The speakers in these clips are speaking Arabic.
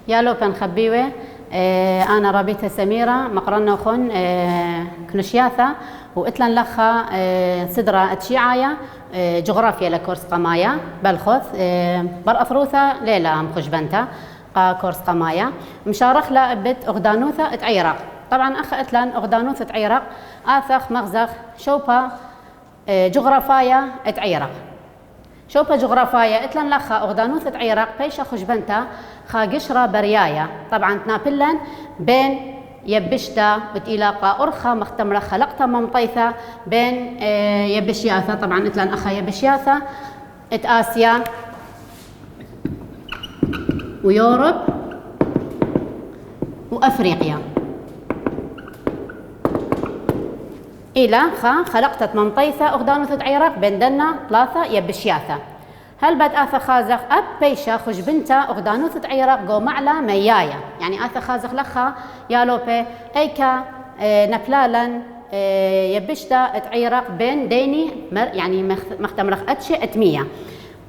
يالو بنخبيوه أنا رابطة سميرة مقرنا خون كنشياثة وإتلن لخا صدرة أتشيعايا جغرافيا لكورس قمايا بالخوث برأثروثة ليلة مخش بنتا كورس قمايا مشارخ لا بت أغدانوثة اتعيرق طبعا أخ إتلن أغدانوثة اتعيرق آثخ مغزخ شوبا جغرافايا اتعيرق شوبا جغرافايا إتلن لخا أغدانوثة اتعيرق بيشا خش بنتا خا قشرة بريايا طبعا تنابلن بين يبشتا بتيلاقا أرخا مختمرة خلقتا ممطيثة بين يبشياثة طبعا إتلان أخا يبشياثة إت آسيا ويوروب وأفريقيا إلى خلقتت ممطيثة أغدانوثة عيرق بين دنا ثلاثة يبشياثة هل بد آثا خازخ أب بيشا خش بنتا أغدانوثة عيرق جو معلا ميايا يعني آثا خازخ لخا يالوبي أيكا نبلالا يبشتا اتعيرق بين ديني يعني مختمرخ أتشي أتمية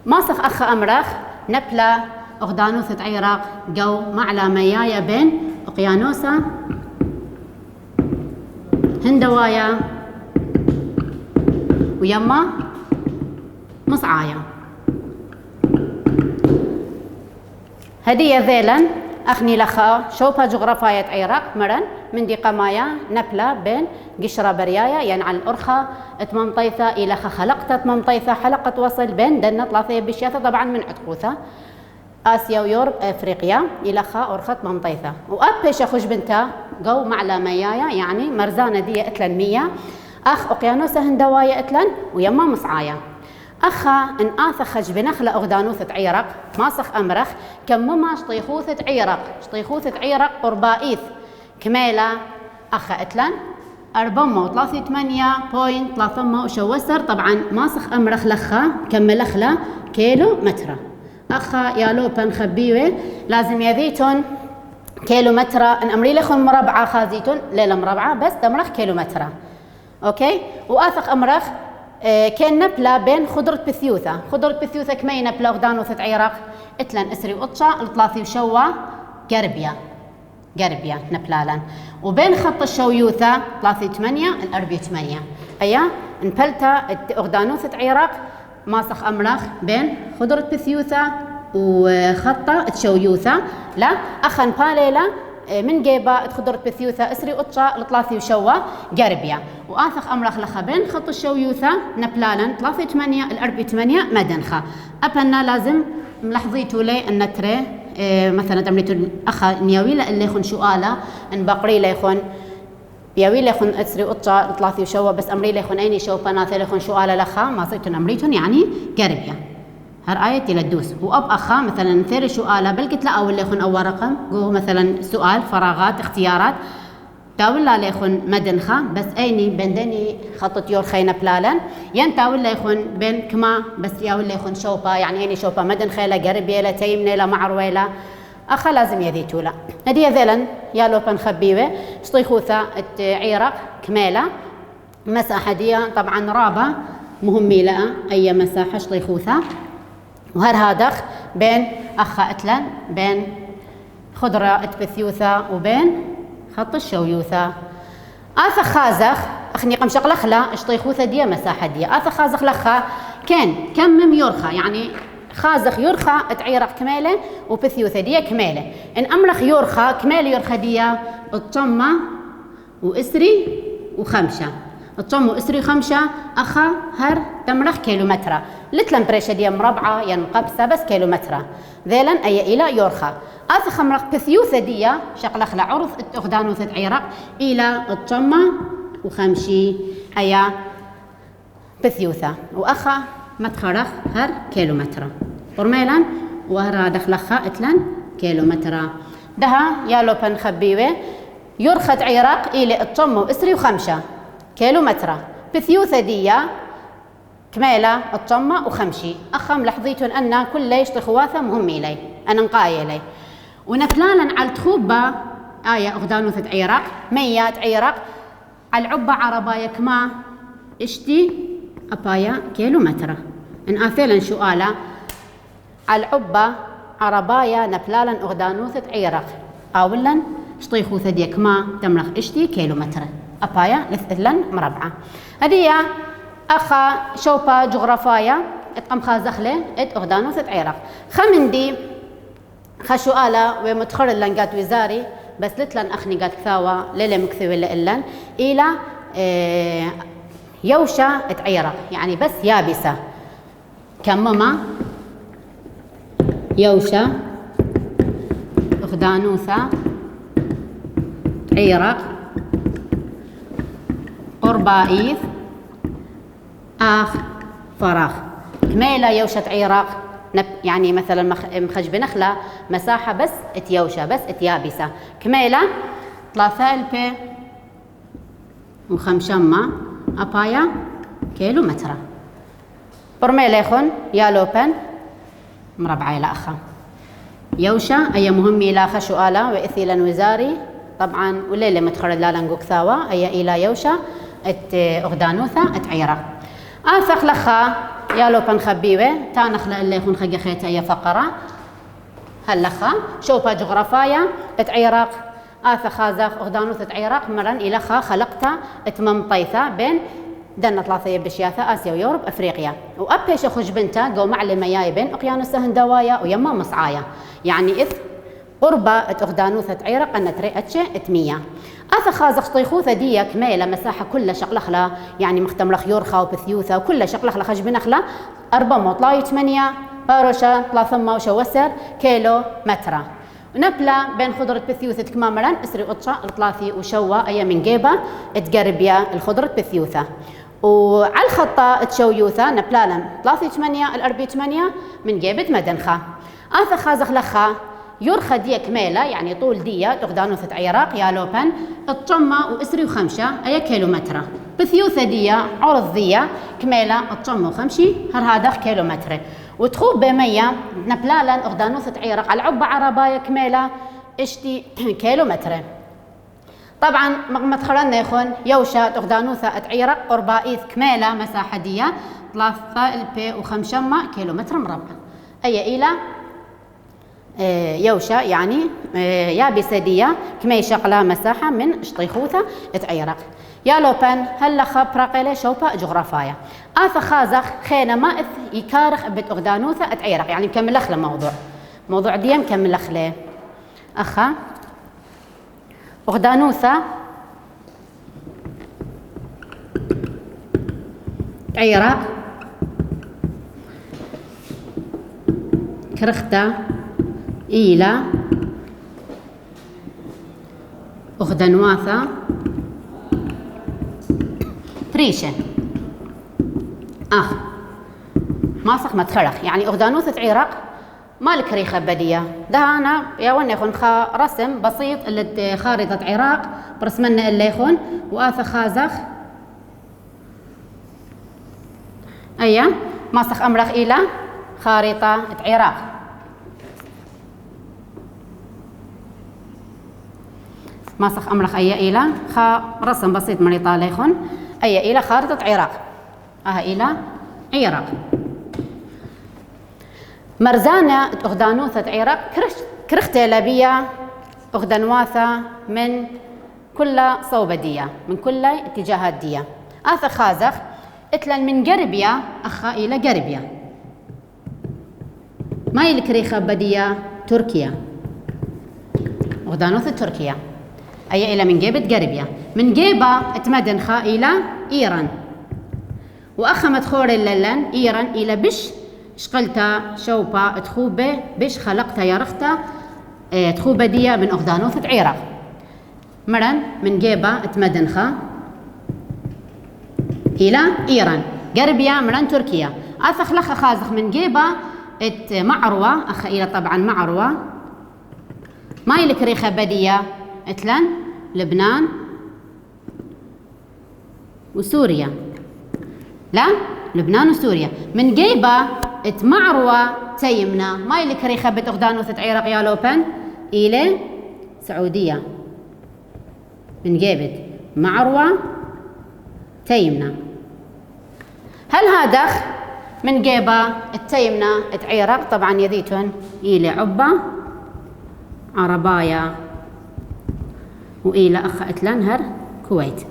ماسخ أخ أمرخ نبلا أغدانوثة عيرق جو معلا ميايا بين أقيانوسا هندوايا ويما مصعايا هدية ذيلا أخني لخا شوبا جغرافاية عراق مرن من دي قمايا نبلة بين قشرة بريايا يعني على الأرخة اتممطيثة إلى خلقت اتممطيثة حلقة وصل بين دنة ثلاثة بشياثة طبعا من عتقوثة آسيا ويوروب أفريقيا إلى خا أرخة ممطيثة وأبيش أخش بنتا جو معلا ميايا يعني مرزانة دي إتلن مية أخ أقيانوسة هندوايا إتلن ويما مصعايا أخا إن آثخج بنخلة أغدانوثة عيرق ماسخ أمرخ كمما شطيخوثة عيرق شطيخوثة عيرق قربائيث كميلة أخا إتلن 438.3 شوسر طبعا ماسخ أمرخ لخا كملخلة كيلو متر أخا يالو بنخبيوه لازم يذيتون كيلو متر إن أمري لخن مربعة خازيتون ليلة مربعة بس تمرخ كيلو متر أوكي وآثخ أمرخ كان نبلة بين خضرة بثيوثة كمي نبلة أغدانوثة عيرق إتلن إسري وقطشة الطلاثي وشوة قربيا نبلالن وبين خط الشويوثة 8 الأربية 8 أيا نبلتا أغدانوثة عيرق ماسخ أمرخ بين خضرة بثيوثة وخطة تشويوثة لا أخن باليلا من جيبا خضرة بثيوثة اسري قطشة الطلاثي وشوة قربيا وآثخ أمرخ لخا بين خط الشويوثة نبلالن 8 الأربية 8 مدنخة أبنا لازم ملاحظيتوا لي أن تري مثلا تمريتوا أخا نياويلا اللي يخون سؤالة إن بقري لي يخون بياويلا يخون اسري قطشة الطلاثي وشوة بس أمري لي يخون أيني شو بناثي يخون سؤالة لخا ما صيتون أمريتون يعني قربيا هر آية تلدوس وأب أخا مثلا ثيري سؤالة بل قلت لا أول ليخون أول رقم جو مثلا سؤال فراغات اختيارات تاولا ليخون مدنخة بس أيني بين دني خطة يور خينا بلالن ين تاولا يخون بين كما بس ياولا يخون شوبا يعني أيني شوبا مدنخة لا قربية لا تيمنة لا معروية أخا لازم يذيتولا هدي ذلن يالو بنخبيوه شطيخوثة عيرق كميلة مساحة دي طبعا رابة مهمة لها أي مساحة شطيخوثة وهر هادخ بين أخا إتلن بين خضرة بثيوثة وبين خط الشويوثة آثخ خازخ أخني قمشق لخلا شطيخوثة دي مساحة دي آثخ خازخ لخا كان كمم يرخى يعني خازخ يرخى تعيرق كميلة وبثيوثة دي كميلة إن أمرخ يرخى كميلة يرخى دي الطمة وإسري وخمشة الطمة وإسري خمشة أخا هر تمرخ كيلومتر لتلم بريشة دي مربعة ينقبسة بس كيلومتر ذيلا أي إلى يرخى آثخ أمرخ بثيوثة دي شقلخ لعرض أغدانوثة عيرق إلى الطمة وخمشي أي بثيوثة وأخا متخرخ هر كيلومتر برميلا وهر دخلخا إتلن كيلومتر دها يالو بنخبيوه يرخت عيرق إلى الطمة وإسري وخمشة كيلومتر بثيوثة دي كميلة الطمة وخمشي أخم لحظيتون أن كل يشطي خواثة مهم إلي أنا نقاي إلي ونفلالا على التخوبة أغدانوثة عيرق 100 عيرق على العبة عربايا كما اشتي أبايا كيلومتر إن آثيلا سؤالا على العبة عربايا نفلالا أغدانوثة عيرق أولا اشطي خوثة دي كما تملخ اشتي كيلومتر أبايا لثلن مربعة هذه أخا شوبا جغرافايا اتقم خازخلة ات أغدانوثة عيرق خمندي خشؤالا ومتخر لنقات وزاري بس لتلن أخني قات كثاوة ليلة مكثوة لإلن إلى يوشا اتعيرق يعني بس يابسة كمما يوشا أغدانوثة عيرق قربائيث آخ فراغ كميلة يوشة عيرق يعني مثلا مخج بنخلة مساحة بس اتيوشة بس اتيابسة كميلة 3,000 وخمشمة أبايا كيلومتر برميليخون يالوبن مربعة إلى أخا يوشة أي مهمي لا خشؤالا وإثيلا وزاري طبعا وليلة متخرج لا لنقوك ثاوى أي إلى يوشة ات أغدانوثة اتعيرق آثخ لخا يالوبن خبيوة تانخ اللي يخون خجي خيتا أي فقرة هلخا شوبا جغرافايا اتعيرق خازخ أغدانوثة عيرق مرن إلى خلقتا اتممطيثة بين دنا 3 بشياثة آسيا ويوروب أفريقيا وأبيش أخش بنتا قو معلمة ياي بين أقيانوس هندوايا ويما مصعايا يعني إث قربة أغدانوثة عيرق أن تريئتش اتمية خازخ طيخوثة دي كميلة مساحة كل شقلخلة يعني مختمرخ يورخا وبثيوثة وكل شقلخلة خش بنخلة 4.8 باروشة 3 وسر كيلو متر ونبلا بين خضرة بثيوثة كمامران اسري قطشة الطلاثي وشوا أي من جيبة تقربيا الخضرة بثيوثة وعلى الخطة تشويوثة نبلالا 3.8 4.8 من جيبة مدنخة خازخ لخا يورخا ديا كميلة يعني طول ديا تغدانوثة عيراق يالوبن الطمة واسري وخمشة أي كيلومتر بثيوثة ديا عرض ديا كميلة الطمة وخمشي هذا كيلومتر وتخوب بمية نبلالا أغدانوثة عيرق على العبة عربايا كميلة اشتي كيلومتر طبعا مدخلنا يخون يوشا أغدانوثة عيرق قربائيث كميلة مساحة ديا 3,500 كيلومتر مربع أي إلى يوشا يعني يابسة ديا كمي شقلة مساحة من شطيخوثة تعيرق يالوبن هلا خبرقلة شوبا جغرافايا خازخ خينا ما يكارخ بتغدانوثة تعيرق يعني مكمل لخله موضوع ديا مكمل لخله أخا أغدانوثة تعيرق كرختا إلى أغدنواثة تريشة ماسخ متخرخ يعني أغدانوثة عراق مالك ريخة بدية ده أنا يا ون يخون رسم بسيط اللي خارطة عراق برسمنا اللي يخون خازخ ماسخ أمرخ إلى خارطة عراق ماسخ أمرخ إلى رسم بسيط مريطة ليخون إلى خارطة عراق إلى عراق مرزانة أغدانوثة عراق كرختة لبية أغدنواثة من كل صوبة دية من كل اتجاهات دية خازخ اتلن من قربية إلى قربية ما يلكريخة بدية تركيا أغدانوثة تركيا إلى من جيبة قربية من جيبة اتمدنخة إلى إيران مدخور الللن إيران إلى بش شقلتا شوبا تخوبة بش خلقتا يرختا تخوبة ديا من أغدانوثة عراق مرن من جيبة اتمدنخة إلى إيران قربية مرن تركيا لخ خازخ من جيبة معروة إلى طبعا معروة ما يلك ريخة بدية اتلن لبنان وسوريا لا لبنان وسوريا. من جيبة تمعروة تيمنا ما يلي كريخة بتغدانوثة عراق يا لوبن إلى سعودية. من جيبت معروة تيمنا. هل هذا من جيبة التيمنا عراق طبعا يذيتون إلى عبة عربايا وإلى أخ أتلانهر كويت.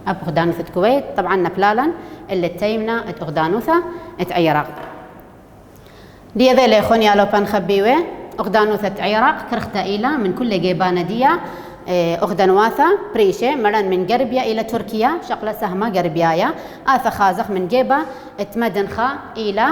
أب غدانوثة كويت طبعا نبلالا اللي التيمنا غدانوثة عراق. دي ذي ليخون يا لوبان خبيوه غدانوثة عراق كرختا إلى من كل جيبانة ديا أغدنواثة بريشة مرن من قربيا إلى تركيا شقلة سهمة قربيايا آثا خازخ من جيبة تمدنخا إلى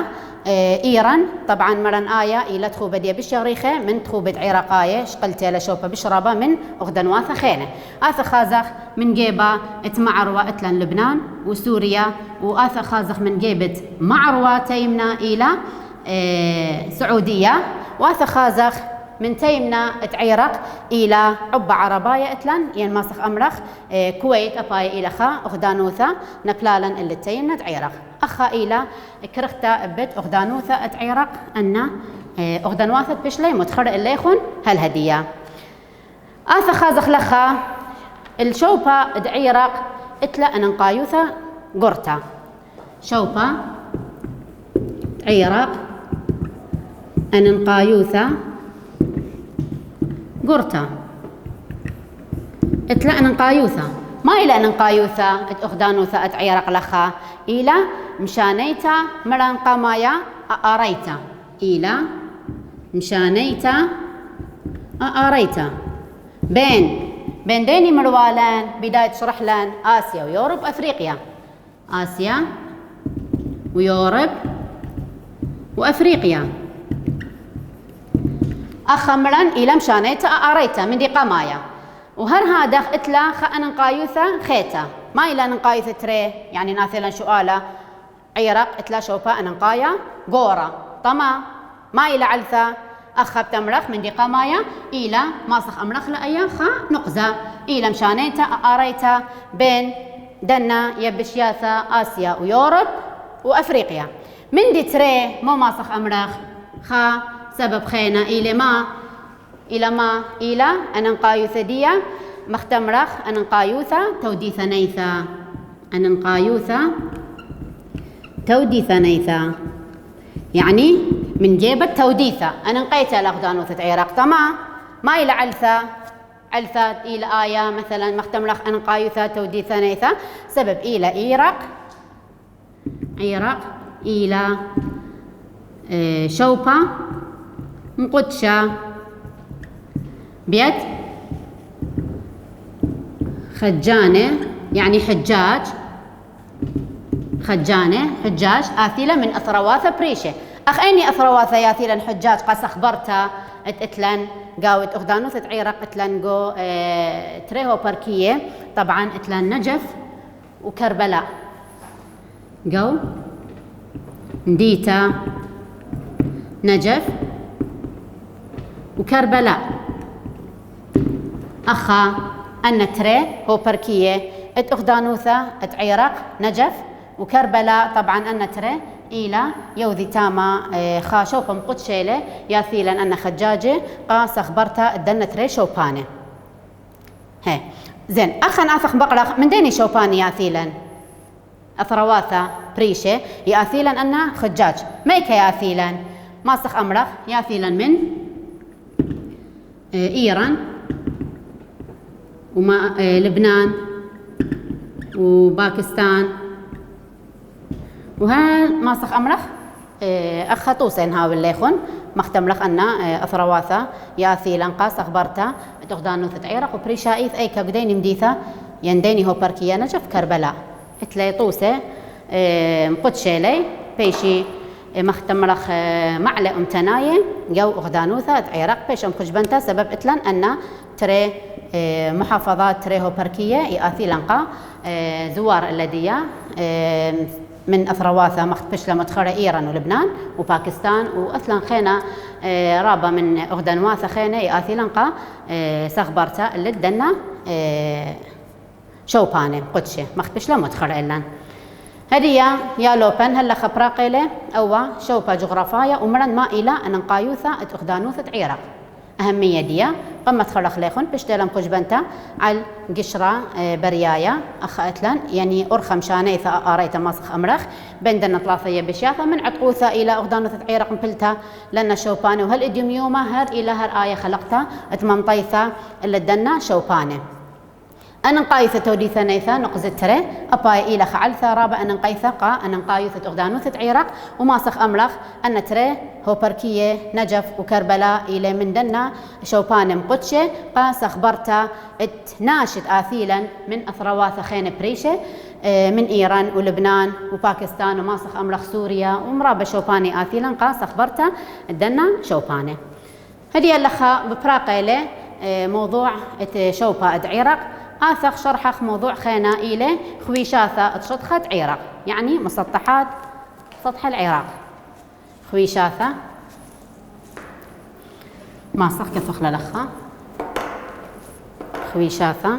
إيران طبعا مرن آية إلى تخوبة دي بالشغريخة من تخوبة عراقاية شقلتي لشوبة بشرابة من أغدنواثة خينة. آثا خازخ من جيبة تمعروة أتلان لبنان وسوريا وآثا خازخ من جيبة معروة تيمنا إلى سعودية وآثا خازخ من تيمنا عراق إلى عبة عرباية أتلان يعني ماسخ أمرخ كويت أباي إلى خا أغدانوثة نبلالا اللي تيمنا عراق. أخا إلى كرختا بيت أغدانوثة عراق أن أغدانوثة بشلي متخرق اللي يخون هالهدية. آثا خازخ لخا الشوبة عراق اتلا أن نقايوثة قرطة شوبة عراق أن نقايوثة قرطة اتلا أن نقايوثة ما إلى أن نقايوثة أغدانوثة عراق لخا إلى مشانيتا مران قامايا أريتا إلى مشانيتا أريتا بين ديني مروالان بداية شرح لان آسيا ويوروب أفريقيا آسيا ويوروب وأفريقيا. أخمرن إلى مشانيتا أريتا من دي قمايا وهر هذا اتلا خأن نقايوثة خيتا ما إلى نقايوثة تري يعني ناثلا شؤالة عراق اتلا شوفا أن نقايا قورة طما ما إلى علثة أخبت أمرخ من دي قمايا إلى ماسخ أمرخ لأيا خا نقزة إلى مشانيتا أريتا بين دنا يبشياثة آسيا ويوروب وأفريقيا. من دي تري مو ماسخ أمرخ خا سبب خينا إلى أن نقايوثة ديا مختمرخ أن نقايوثة توديثة نيثة أن نقايوثة توديثة نيثة يعني من جيبة توديثة أنا نقيتها لأغدانوثة عراق طما ما إلى علثة إلى آية مثلا مختمرخ أن نقايوثة توديثة نيثة سبب إلى عراق إلى شوبة مقدشة بيت خجانة يعني حجاج آثيلا من أثرواثة بريشة أخ أيني أثرواثة ياثيلا حجاج قاس أخبرتا اتلان قاوت أغدانوثة عراق اتلان قو تريهو باركية طبعا اتلان نجف وكربلاء قو نديتا نجف وكربلاء. أخا أن تري هو بركية أغدانوثة عراق نجف وكربلاء طبعا أن تري إلى يوذي تاما خا شوبا مقدشيلة ياثيلا أن خجاجة قاس أخبرتا الدنة تري شوبانة هي زين أخا آثخ بقرة من ديني شوباني ياثيلا أثرواثة بريشة ياثيلا أن خجاج ميك ياثيلا ماسخ أمرخ ياثيلا من إيران وما لبنان وباكستان وها ماسخ أمرخ أخطوسين هاو الليخون مختمرخ أن أثرواثة ياثي لنقاس أخبرتا تغدانوثة عراق وبريشايث أي كقدين مديثة ينديني هو بركيا نجف كربلاء اتلي طوسة مقدشيلي بيشي مختمرخ معلى أمتناية جو أغدانوثة عراق بيش أم خجبنتا سبب اتلن أن تري محافظات تريهو بركية يأثي لنقا زوار الذية من أثرواثة بشلة متخرة إيران ولبنان وباكستان وأصلا خينا رابة من أغدانواثة خينا يأثي لنقا سخبرتا اللي دنا شوبانة قدشة بشلة متخرة إلان هدية يا لوبن هلا خبراقيلة أو شوبة جغرافية ومرن ما إلى أن نقايوثة أخدانوثة عراق أهمية ديا قمت خلق ليخون بشتلم كجبنتا على قشرة بريايا أخاتلن يعني أرخم شانيثة أريت ماسخ أمرخ بندنا ثلاثية بشياثة من عطوثة إلى أخدانوثة عراق مبلتا لنا شوبانة وهالإديوم يوما هر إلى هر آية خلقتها اتمنطيثة اللي دنا شوبانة أنا نقايثة توديثة نيثة نقزت تري أباي إلى خعلثة رابع أن نقايثة قا أن نقايثة أخدانوثة عراق وماسخ أملخ أن تري هو بركية نجف وكربلاء إلى من دنا شوبان مقدشة قا سخبرتا اتناشد آثيلا من أثروات خين بريشة من إيران ولبنان وباكستان وماسخ أملخ سوريا ومرابة شوباني آثيلا قا سخبرتا دنا شوبانة هذه اللخا ببراقيلة موضوع شوبا عراق آثق شرحخ موضوع خينا إليه خويشاثة تشطخة عراق يعني مسطحات سطح العراق خويشاثة ما صح كفخ للخا خويشاثة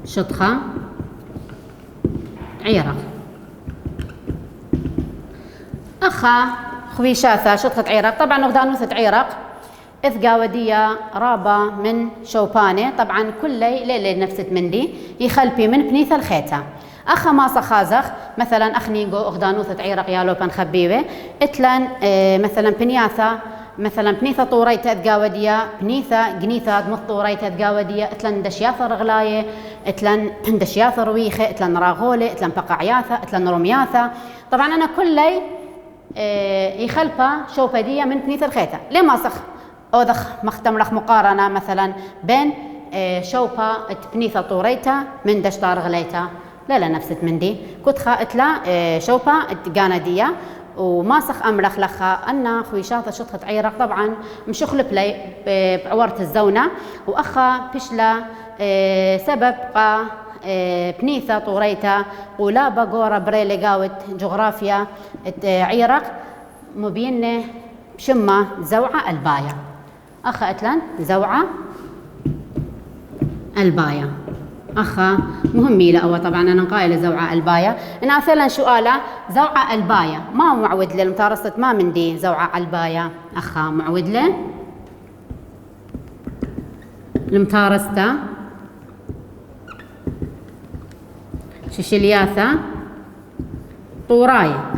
شطخة عراق أخا خويشاثة شطخة عراق طبعا أخدانوثة عراق إثقاودية رابة من شوبانة طبعا كل ليلة نفست مندي يخلبي من بنيثة الخيتة أخا ماسا خازخ مثلا أخنيقو أخدانوثة عراق يالو بن خبيوة إتلان مثلا بنياثة مثلا بنيثة طوريتة إثقاودية بنيثة قنيثة دمث طوريتة إثقاودية إتلان دشياثة رغلاية إتلان دشياثة رويخة إتلان راغولة إتلان بقعياثة إتلان رومياثة طبعا أنا كل يخلبها شوبادية من بنيثة الخيتة ليه ماسخ أوضخ مختمرخ مقارنة مثلا بين شوبا بنيثة طوريتا من دشتار غليتا لا نفست من دي كنت خائتلا شوبا قاندية وماسخ أمرخ لخا أن خويشاثة شطخة عراق طبعا مشخل بلاي بعورة الزونة وأخا بشلا سبب قا بنيثة طوريتا ولابا قورة بريلي قاوت جغرافيا عراق مبينة شمة زوعة الباية أخا أتلان زوعة الباية أخا مهمي لأوا طبعا أنا قايلة زوعة الباية أنا أثلا سؤالة زوعة الباية ما معود للمتارسة ما من دي زوعة الباية أخا معود له المتارسة ششلياثة طوراية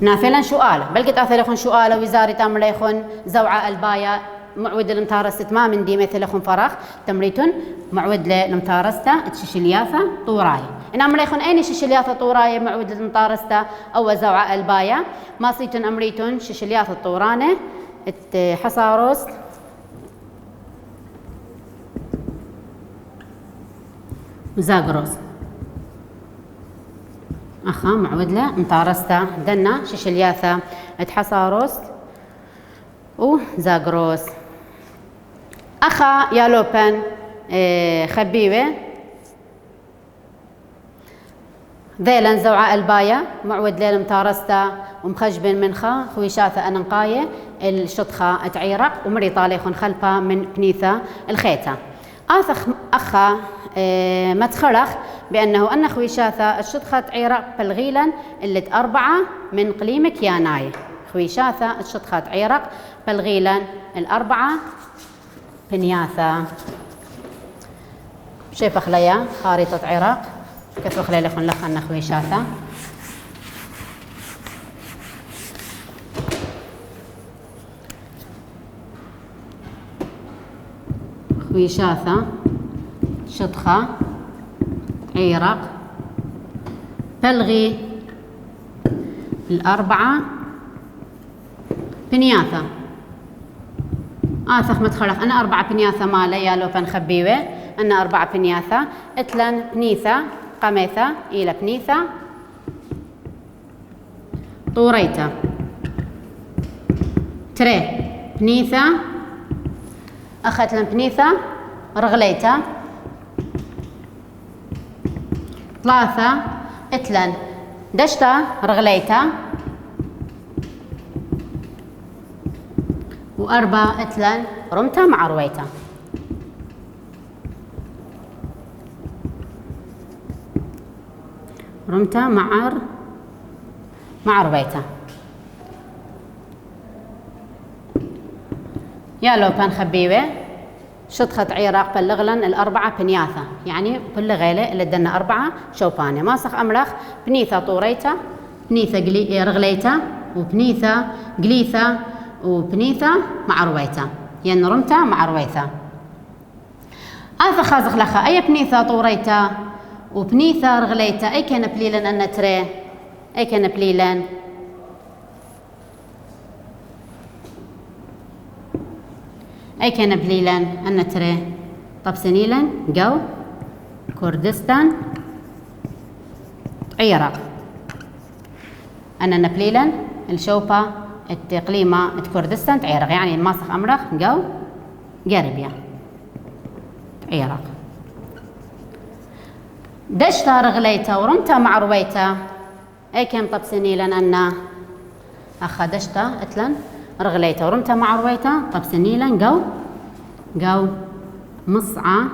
نافلا سؤالة بل قد أثر يخون سؤالة وزارة أمر يخون زوعة الباية معود لمتارسة ما من دي مثل يخون فراغ تمريتون معود لمتارسة تششلياثة طوراية إن أمر يخون أين ششلياثة طوراية معود لمتارسة أو زوعة الباية ما صيتون أمريتون ششلياثة طورانة حصاروس وزاغروس أخا معود له متارستا دنا ششلياثة اتحصاروس وزاغروس أخا يالوبن خبيوة ذيلن زوعة الباية معود له متارستا ومخجبن منخا خويشاثة أننقاية الشطخة اتعيرق ومري طاليخون خلفة من بنيثة الخيتة أخا متخرخ بأنه أن خويشاثة الشطخة عراق بالغيلا اللي 4 من قليم كياناي خويشاثة الشطخة عراق بالغيلا 4 بنياثة شايف أخليا خارطة عراق كيف أخلي لكم لخنا خويشاثة خويشاثة شطخة عراق بلغي 4 بنياثة آثخ متخلق أنا 4 بنياثة مالي يالو بنخبيوه أنا 4 بنياثة إتلن بنيثة قميثة إلى بنيثة طوريتة تري بنيثة أخذت لن بنيثة رغليتة 3 إتلن دشتا رغليتة 4 إتلن رمتة مع رويتة رمتا مع ربيتا. يا لو بان خبيبة شطخة عيراق بلغلن الأربعة بنياثة، يعني كل غيلة اللي دنا 4 شوبانة ماسخ أملخ بنيثة طوريتا، بنيثة رغليتا، وبنيثة قليثة، وبنيثة مع رويتا، يعني رمتا مع رويتا. آثا خازخ لخا أي بنيثة طوريتا وبنيثة رغليتا أي كان بليلن أن تري أي كان بليلن أي كان بليلن أن تري طب سنيلن جو كردستان عراق أنا نبليلن الشوبة التقليمة كردستان عراق، يعني ماسخ أمرخ جو قربيا عراق. دشتا رغليتا ورمتا مع رويتا أي كان طب سنيلن أن أخا دشتا أتلن رغليتا ورمتا مع رويتا طب سنيلن جو مصعى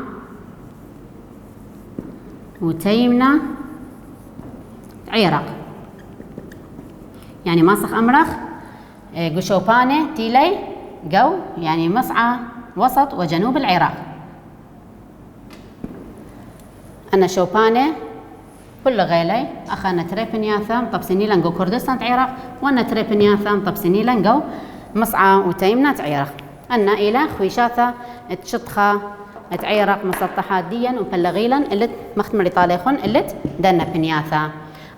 وتيمنة عراق، يعني ماسخ أمرخ قشوبانة تيلي جو، يعني مصعى وسط وجنوب العراق. أنا شوبانة كل غيلي أخانا تريبنياثا طب سنيلن جو كردستان عراق، وأنا تريبنياثا طب سنيلن جو مصعى وتيمنة عراق. أنا إلى خويشاثا تشطخة عراق مسطحات ديا وبلغيلا اللي مختمر طاليخون اللي دنا بنياثا.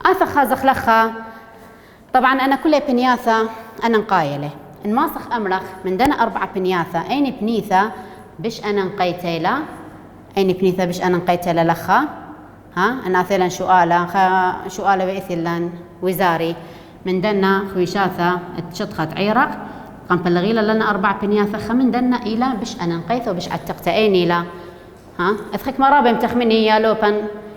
آثا خازخ لخا طبعا أنا كل بنياثا أنا نقايله الماسخ أمرخ من دنا 4 بنياثا أين بنيثا بش أنا نقيتيلا أين بنيثا بش أنا نقيتيلا لخا ها أنا أثيلا شؤالة بإثيلان وزاري من دنا خويشاثا تشطخة عراق قام بلغيلا لنا 4 بنياثا خمن دنا إلى بش أنا نقيث وبش عتقتأين إلى ها أثخك مرابة متخمني يا لوبن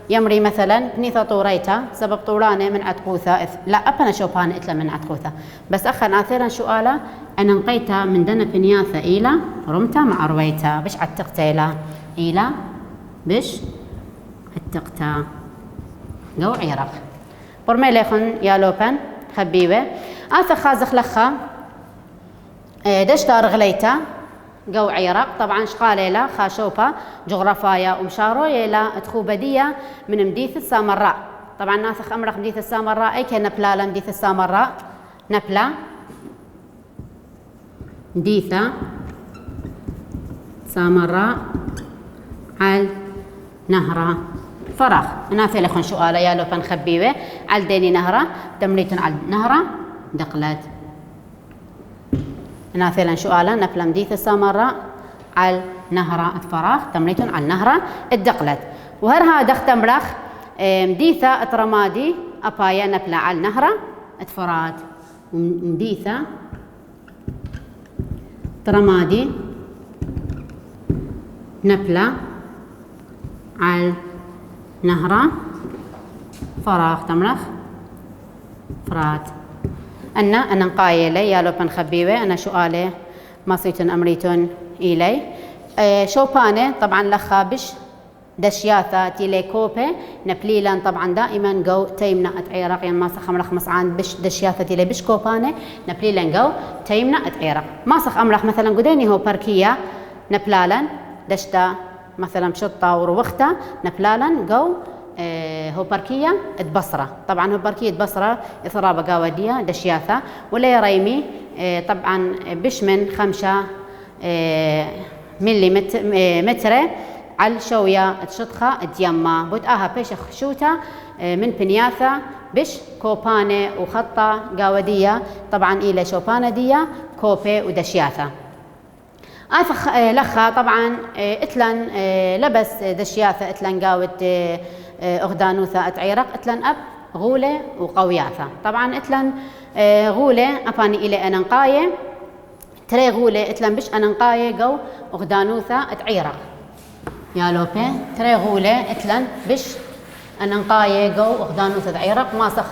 يمري مثلا بنيثا طوريتا سبب طولانة من عتقوثة لا أبنا شوبان إتلا من عتقوثة بس أخن آثيرا شؤالة أنا نقيتا من دنا بنياثا إلى رمتا مع رويتا بش عتقتا إلى بش عتقتا جو عراق برمي ليخن يا لوبن خبيبة آثا خازخ لخا دشتا رغليتا جو عراق طبعا شقاليلا خاشوبة جغرافايا ومشارويلا تخوبدية من مديث السامراء. طبعا ناسخ أمرخ مديث السامراء أي كان نبلا مديث السامراء نبلا مديثة سامراء على نهرة فراغ نافي لخن شؤالة يا لو فنخبيوه على ديني نهرة تمريت على نهرة دقلت نافلا شؤالا نفلا مديث السامراء على نهرة الفراغ تمريت على النهرة الدقلت وهرها دخ تمرخ مديثة اترمادي أبايا نفلا على النهرة اتفرات ومديثة ترمادي نفلا على نهرة فراغ تمرخ فرات أنا نقايلة يا لو بنخبيوه أنا شؤالة ما صيتن أمريتن إلي شوبانة طبعا لخابش دشياثة تيلي كوبي نبليلان طبعا دائما جو تيمنا عراق يعني ما سخ أمرخ مسعان بش دشياثة تيلي بش كوبانة نبليلان جو تيمنا عراق ما سخ أمرخ مثلا قديني هو بركية نبلالن دشتا مثلا بشطة وروختا نبلالن جو هو بركية بصرة طبعا هو بركية بصرة إثرابة قاودية دشياثة ولا ريمي طبعا بش من 5 ملي على شوية تشطخة ديما بوتآها بيش خشوتة من بنياثة بش كوبانة وخطة قاودية طبعا إلى شوبانة دية كوبي ودشياثة آفخ لخا طبعا اتلن لبس دشياثة اتلن قاود أغدانوثة عراق اتلن أب غولة وقوياثة طبعا اتلن غولة أباني إلى أننقاية تري غولة اتلن بش أننقاية قو أغدانوثة عراق يا لوبي تري غولة اتلن بش أننقاية قو أغدانوثة عراق ما سخ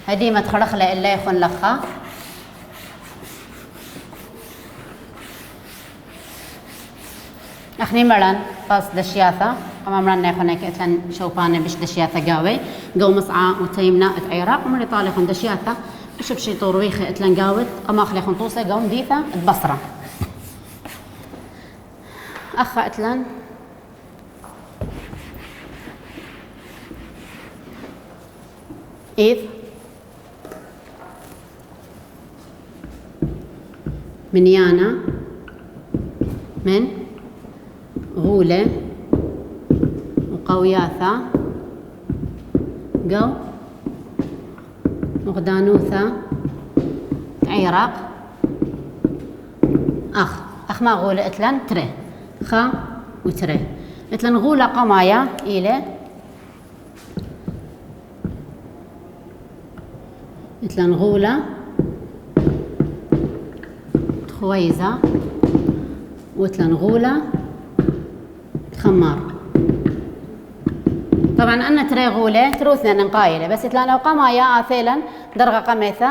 هديمة خرخلة إلا يخون لخا أخني مران قص دشياثة أمامنا يخونا كأتلن شوفانا بش دشياثة قاوي قو مصعى وتيمنا عراق ومن إيطاليا خن دشياثة بش بشي طورويخ أتلن قاوت أماخلي خن طوسة قو مديثة البصرة أخا أتلن إذ منيانا من غولة وقوياثة قو مغدانوثة عراق أخ ما غولة إتلن تري خا وتري إتلن غولة قمايا إلى إتلن غولة خويزة وإتلن غولة خمار طبعا أنا تري غولة تروثنا نقايلة بس إتلان أو قمايا آثيلا درغة قميثة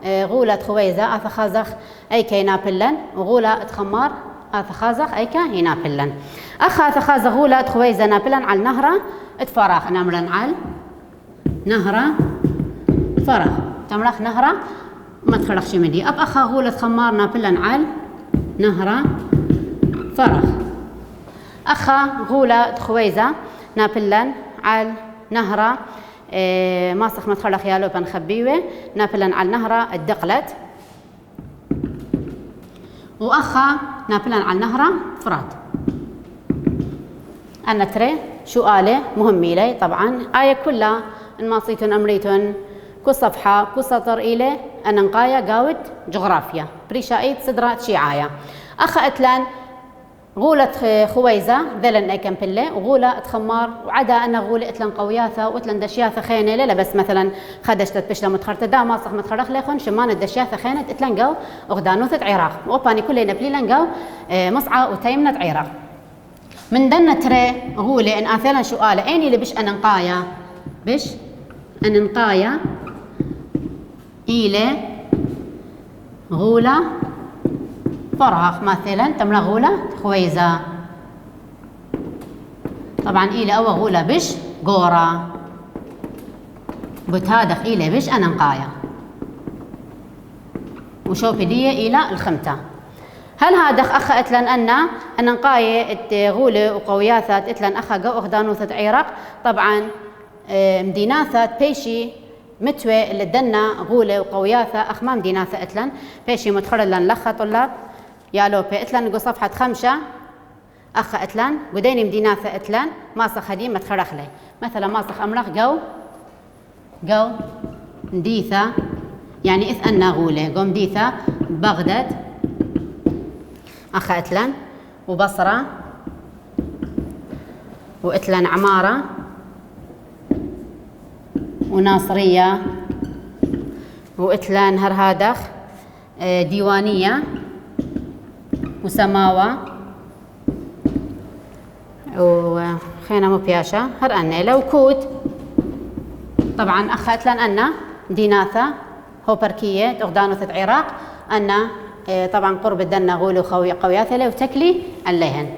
غولة خويزة آث خازخ أي كي نابلن وغولة خمار آث خازخ أي كي نابلن أخا آث خازخ غولة خويزة نابلن على النهرة اتفراخ نمرن على نهرة فراخ تمرخ نهرة ما تخرخ شمدي أب أخا غولة خمار نابلن على نهرة فراخ أخا غولة خويزة نابلن على نهرة ماسخ ما تخرخ يالو بنخبيوه نابلن على نهرة الدقلت وأخا نابلن على نهرة فرات أنا تري شو آله مهم إلي طبعا آية كلها الماصيتون أمريتون كو صفحة كو سطر إلي أنا نقايا قاود جغرافيا بريشايت صدرات شيعايا أخا أتلان غولة خويزة ذلن أي كمبلة وغولة تخمار وعدا أنا غولة أتلن قوياثة وأتلن دشياثة خينة لا بس مثلا خدشت بشلة متخرطة دا ماسخ متخرخ ليخون شمان الدشياثة خينة أتلن قو أغدانوثة عراق وأوباني كلنا بليلن قو مصعى وتيمنة عراق من دنا تري غولة إن آثلا سؤالة أيني اللي بش أنا نقايا بش أنا نقايا إلى غولة فراخ مثلا تملا غولة خويزة طبعا إلى أو غولة بش قورة بتهادخ إلى بش أنا نقايا وشوف دي إلى الخمتة هل هادخ أخا أتلن أنا نقايا غولة وقوياثات أتلن أخا قو أخدانوثة عراق طبعا مديناثات بيشي متوى اللي دنا غولة وقوياثة أخمام مديناثة أتلن بيشي متخرلن لخا طلاب يالو بي أتلن قو صفحة 5 أخا أتلن قديني مديناثة أتلن ماسخ هدي متخرخ لي مثلا ماسخ أمرخ قو مديثة يعني إذ أنا غولة قو مديثة بغداد أخا أتلن وبصرة وأتلن عمارة وناصرية وإتلان هرهادخ ديوانية وسماوة وخينا مبياشة هرأنا لو كوت طبعا أخا إتلان أنا ديناثة هوبركية تغدانوثة عراق أنا طبعا قرب الدنا غولو قوياثة لو تكلي عليهن